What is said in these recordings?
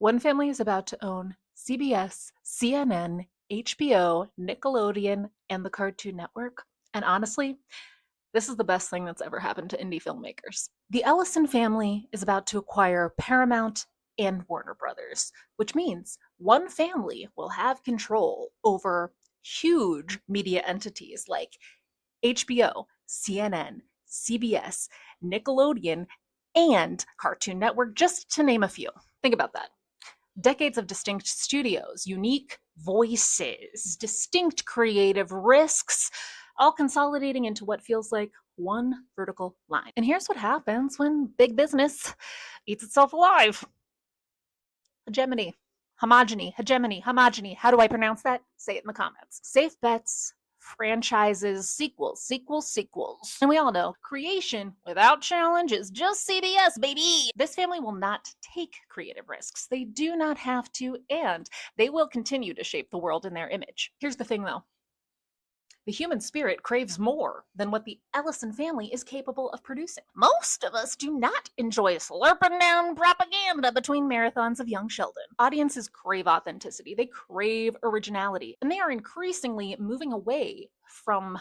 One family is about to own CBS, CNN, HBO, Nickelodeon, and the Cartoon Network. And honestly, this is the best thing that's ever happened to indie filmmakers. The Ellison family is about to acquire Paramount and Warner Bros., which means one family will have control over huge media entities like HBO, CNN, CBS, Nickelodeon, and Cartoon Network, just to name a few. Think about that. Decades of distinct studios, unique voices, distinct creative risks, all consolidating into what feels like one vertical line. And here's what happens when big business eats itself alive. Hegemony. Hegemony. How do I pronounce that? Say it in the comments. Safe bets, franchises, sequels. And we all know creation without challenge is just CBS, baby. This family will not take creative risks. They do not have to, and they will continue to shape the world in their image. Here's the thing though. The human spirit craves more than what the Ellison family is capable of producing. Most of us do not enjoy slurping down propaganda between marathons of Young Sheldon. Audiences crave authenticity, they crave originality, and they are increasingly moving away from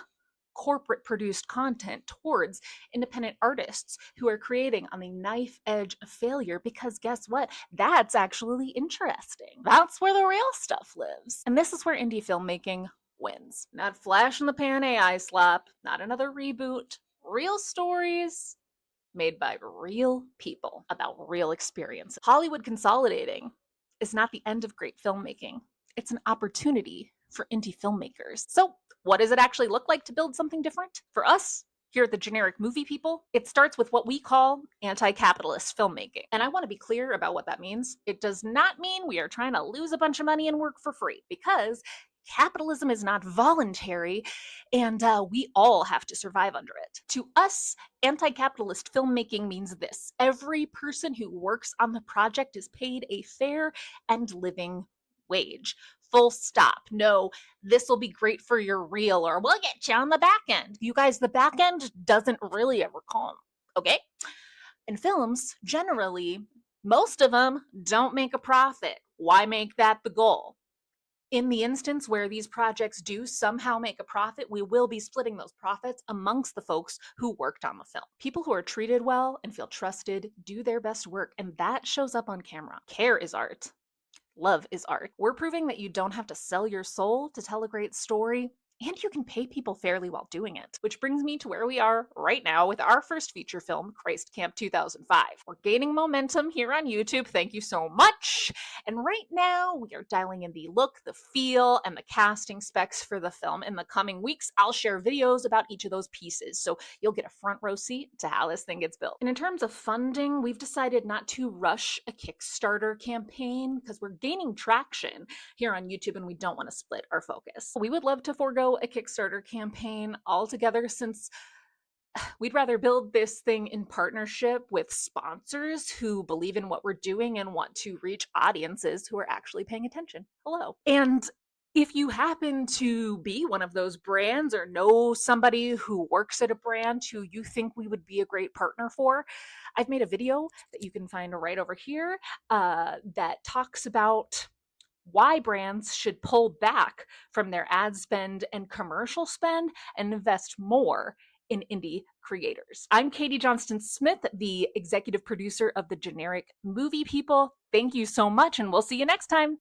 corporate produced content towards independent artists who are creating on the knife edge of failure because guess what? That's actually interesting. That's where the real stuff lives. And this is where indie filmmaking wins. Not flash in the pan AI slap, not another reboot. Real stories made by real people about real experiences. Hollywood consolidating is not the end of great filmmaking. It's an opportunity for indie filmmakers. So, what does it actually look like to build something different? For us, here at the Generic Movie People, it starts with what we call anti-capitalist filmmaking. And I want to be clear about what that means. It does not mean we are trying to lose a bunch of money and work for free, because capitalism is not voluntary, and we all have to survive under it. To us, anti-capitalist filmmaking means this: every person who works on the project is paid a fair and living wage. Full stop. No, this will be great for your reel, or we'll get you on the back end. You guys, the back end doesn't really ever come, okay? In films, generally, most of them don't make a profit. Why make that the goal? In the instance where these projects do somehow make a profit, we will be splitting those profits amongst the folks who worked on the film. People who are treated well and feel trusted do their best work, and that shows up on camera. Care is art. Love is art. We're proving that you don't have to sell your soul to tell a great story, and you can pay people fairly while doing it. Which brings me to where we are right now with our first feature film, Christ Camp 2005. We're gaining momentum here on YouTube, thank you so much. And right now, we are dialing in the look, the feel, and the casting specs for the film. In the coming weeks, I'll share videos about each of those pieces, so you'll get a front row seat to how this thing gets built. And in terms of funding, we've decided not to rush a Kickstarter campaign because we're gaining traction here on YouTube and we don't want to split our focus. We would love to forego a Kickstarter campaign altogether, since we'd rather build this thing in partnership with sponsors who believe in what we're doing and want to reach audiences who are actually paying attention. Hello. And if you happen to be one of those brands or know somebody who works at a brand who you think we would be a great partner for, I've made a video that you can find right over here that talks about why brands should pull back from their ad spend and commercial spend and invest more in indie creators. I'm Katie Johnston Smith, the executive producer of the Generic Movie People. Thank you so much, and we'll see you next time.